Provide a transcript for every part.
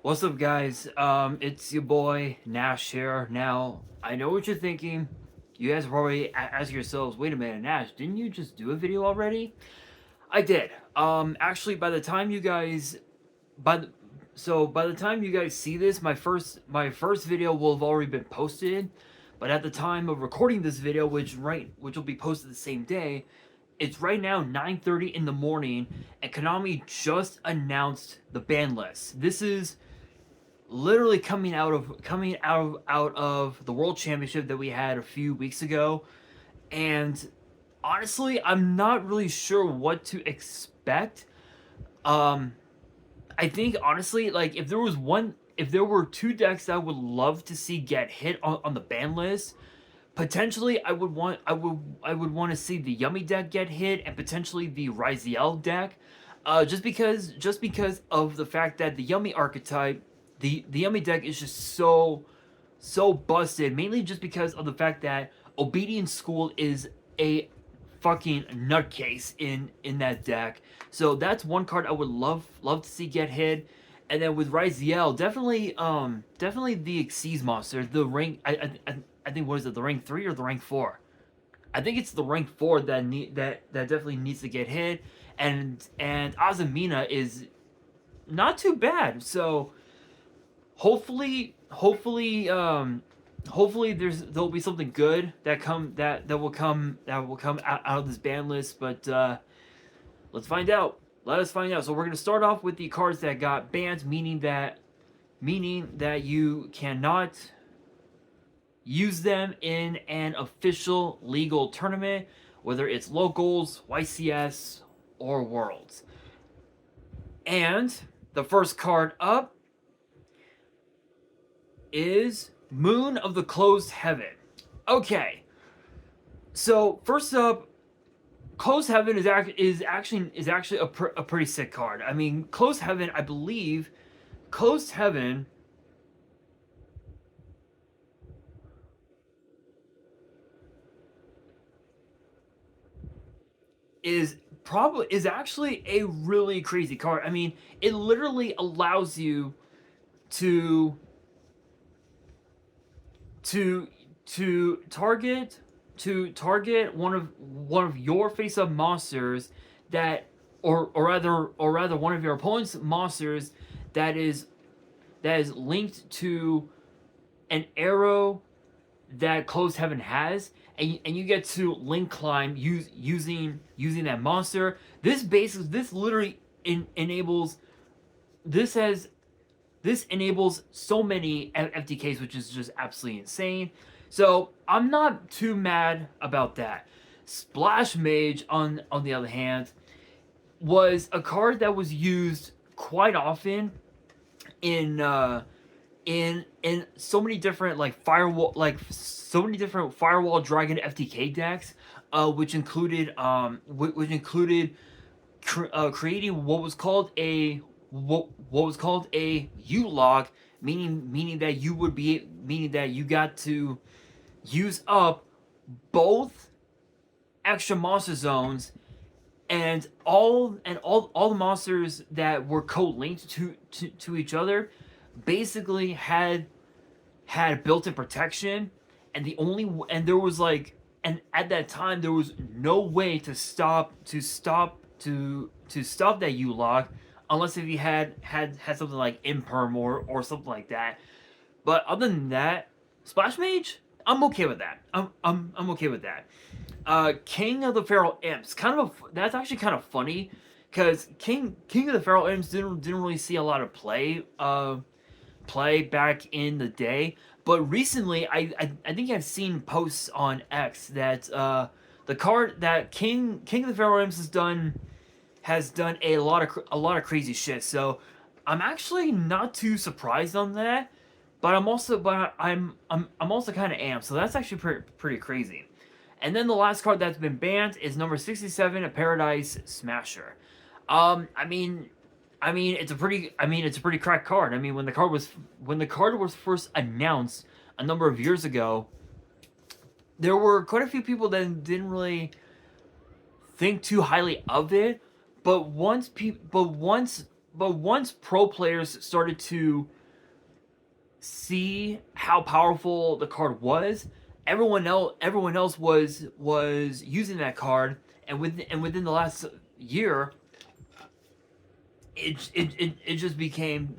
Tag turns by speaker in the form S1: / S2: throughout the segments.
S1: What's up, guys? It's your boy Nash here. Now, I know what you're thinking. You guys are already asking yourselves, "Wait a minute, Nash, didn't you just do a video already?" I did. Actually, by the time you guys, by the, by the time you guys see this, my first video will have already been posted. But at the time of recording this video, which will be posted the same day, it's right now 9:30 in the morning, and Konami just announced the ban list. This is literally coming out of the World Championship that we had a few weeks ago, and honestly, I'm not really sure what to expect. Um, I think honestly, like if there were two decks that I would love to see get hit on the ban list, potentially I would want to see the Yummy deck get hit and potentially the Ryziel deck, just because of the fact that the Yummy archetype, the Yummy deck is just so busted, mainly just because of the fact that Obedience School is a fucking nutcase in that deck. So that's one card I would love to see get hit. And then with Ryziel, definitely the Xyz monster, the rank. I think, what is it, the rank 3 or the rank 4? I think it's the rank 4 that definitely needs to get hit. And Azamina is not too bad. So hopefully there'll be something good that will come out of this ban list. But let's find out. Let us find out. So we're gonna start off with the cards that got banned, meaning that you cannot use them in an official legal tournament, whether it's locals, YCS, or Worlds. And the first card up is Moon of the Closed Heaven. Okay, so first up, Closed Heaven is actually a pretty sick card. I mean, Closed Heaven, I believe, Closed Heaven is actually a really crazy card. I mean, it literally allows you to to to target one of your face-up monsters that or rather one of your opponent's monsters that is linked to an arrow that Closed Heaven has, and you get to link climb using that monster. This literally enables this has this enables so many FTKs, which is just absolutely insane. So I'm not too mad about that. Splash Mage, on the other hand, was a card that was used quite often in so many different firewall dragon FTK decks, which included creating what was called a U log, meaning that you got to use up both extra monster zones, and all the monsters that were co-linked to each other basically had built-in protection. And there was and at that time there was no way to stop that U log, unless if you had something like Imperm or something like that. But other than that, Splash Mage, I'm okay with that. I'm okay with that. King of the Feral Imps, that's actually kind of funny, because King of the Feral Imps didn't really see a lot of play back in the day. But recently, I think I've seen posts on X that the card that King of the Feral Imps has done a lot of crazy shit. So I'm actually not too surprised on that. But I'm also kind of amped. So that's actually pretty crazy. And then the last card that's been banned is number 67, a Paradise Smasher. I mean, it's a pretty cracked card. I mean, when the card was first announced a number of years ago, there were quite a few people that didn't really think too highly of it. But once pro players started to see how powerful the card was, everyone else was using that card, and within the last year, it just became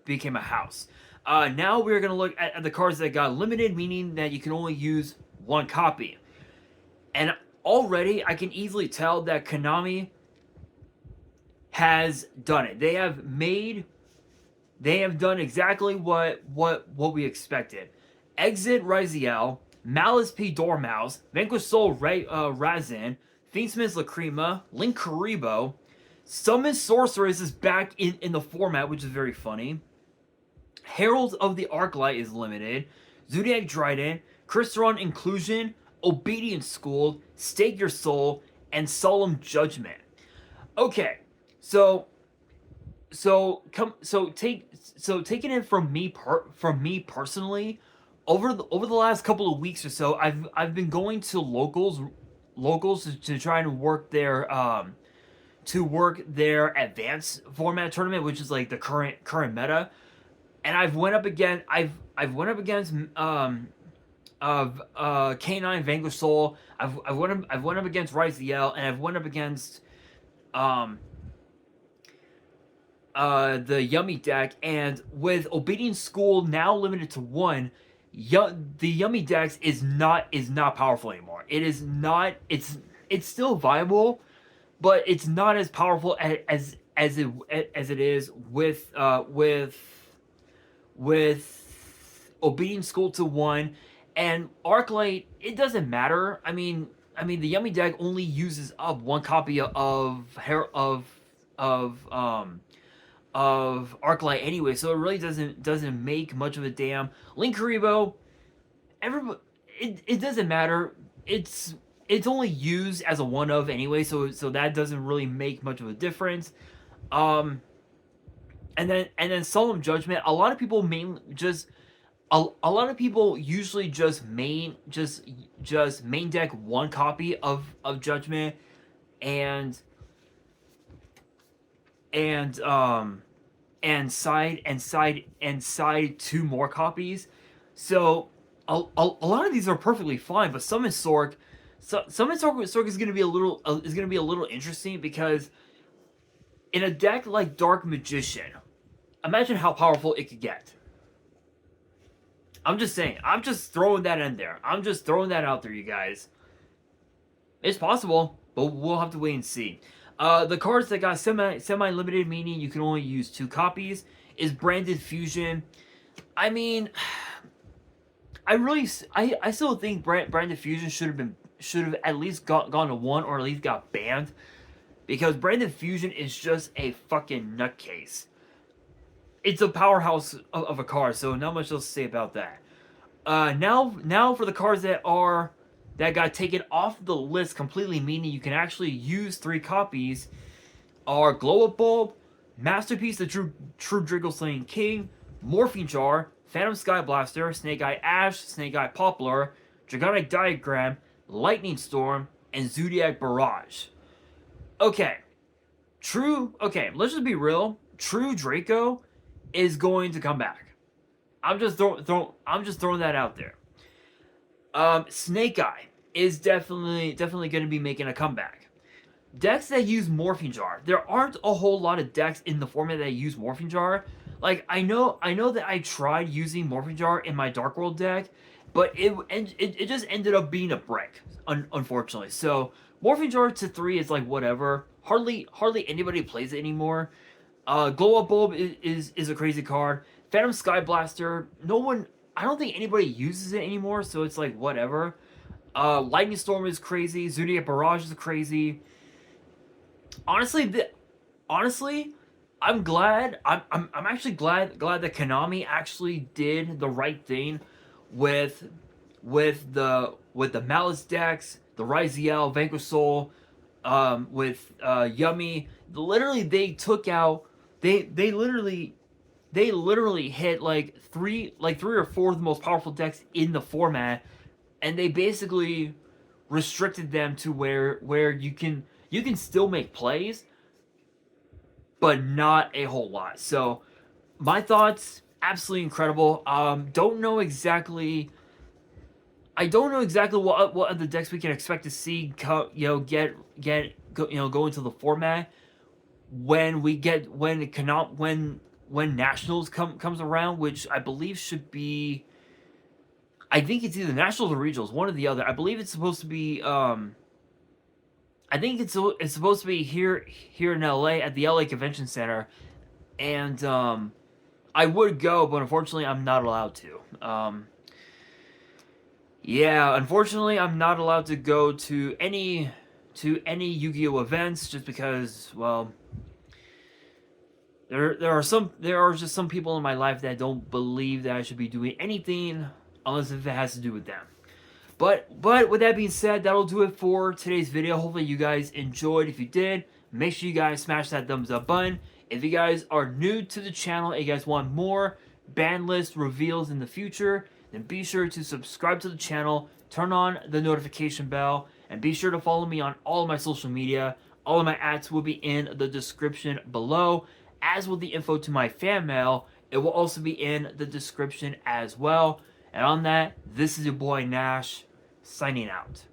S1: a house. Now we're gonna look at the cards that got limited, meaning that you can only use one copy. And already I can easily tell that Konami has done it. They have done exactly what we expected. Exit Raziel, Malice P. Dormouse, Vanquish Soul Razin, Fiendsmith's Lacrima, Link Karibo, Summon Sorceress is back in the format, which is very funny. Herald of the Arclight is limited. Zodiac Dryden, Crystron Inclusion, Obedience School, Stake Your Soul, and Solemn Judgment. Okay, so taking it from me personally, over the last couple of weeks or so, I've been going to locals to try and work their advanced format tournament, which is like the current meta. And I've went up against K9 Vanquish Soul. I've went up against Raziel, and I've went up against the Yummy deck. And with Obedience School now limited to one, the Yummy Dex is not powerful anymore. It is not. It's still viable, but it's not as powerful as it is with Obedience School to one, and Arclight. It doesn't matter. The Yummy deck only uses up one copy of Arclight anyway, so it really doesn't make much of a damn. Link Karibo, it doesn't matter. It's only used as a one of anyway, so that doesn't really make much of a difference. And then Solemn Judgment. A lot of people usually just main deck one copy of Judgment, and side two more copies. So a lot of these are perfectly fine, but Summon Sork is going to be a little interesting, because in a deck like Dark Magician, imagine how powerful it could get. I'm just saying. I'm just throwing that in there. I'm just throwing that out there, you guys. It's possible, but we'll have to wait and see. The cards that got semi-limited, meaning you can only use two copies, is Branded Fusion. I still think Branded Fusion should have at least gone to one, or at least got banned, because Branded Fusion is just a fucking nutcase. It's a powerhouse of a card, so not much else to say about that. Now for the cards that got taken off the list completely, meaning you can actually use three copies, are Glow Up Bulb, Masterpiece, the True Driggle Slaying King, Morphine Jar, Phantom Sky Blaster, Snake Eye Ash, Snake Eye Poplar, Dragonic Diagram, Lightning Storm, and Zodiac Barrage. Okay, let's just be real. True Draco is going to come back. I'm just throwing that out there. Snake Eye is definitely going to be making a comeback. Decks that use Morphine Jar. There aren't a whole lot of decks in the format that use Morphine Jar. Like, I know that I tried using Morphine Jar in my Dark World deck, but it just ended up being a brick, unfortunately. So Morphine Jar to 3 is like whatever. Hardly anybody plays it anymore. Glow Up Bulb is a crazy card. Phantom Sky Blaster, I don't think anybody uses it anymore, so it's like whatever. Lightning Storm is crazy. Zodiac Barrage is crazy. Honestly, I'm glad. I'm actually glad that Konami actually did the right thing with the Malice decks, the Raziel, Vanquish Soul, with Yummy. Literally, they took out. They literally hit like three or four of the most powerful decks in the format, and they basically restricted them to where you can still make plays, but not a whole lot. So my thoughts absolutely incredible. Don't know exactly. I don't know exactly what other decks we can expect to see. Go into the format when we get when it cannot when nationals comes around, which I believe should be. I think it's either nationals or regionals, one or the other. I believe it's supposed to be. I think it's supposed to be here in LA at the LA Convention Center, and I would go, but unfortunately, I'm not allowed to. Yeah, unfortunately, I'm not allowed to go to any Yu-Gi-Oh events just because, well, there are just some people in my life that don't believe that I should be doing anything unless if it has to do with them. But with that being said, that'll do it for today's video. Hopefully you guys enjoyed. If you did, make sure you guys smash that thumbs up button. If you guys are new to the channel and you guys want more ban list reveals in the future, then be sure to subscribe to the channel, turn on the notification bell, and be sure to follow me on all of my social media. All of my ads will be in the description below, as will the info to my fan mail. It will also be in the description as well. And on that, this is your boy Nash, signing out.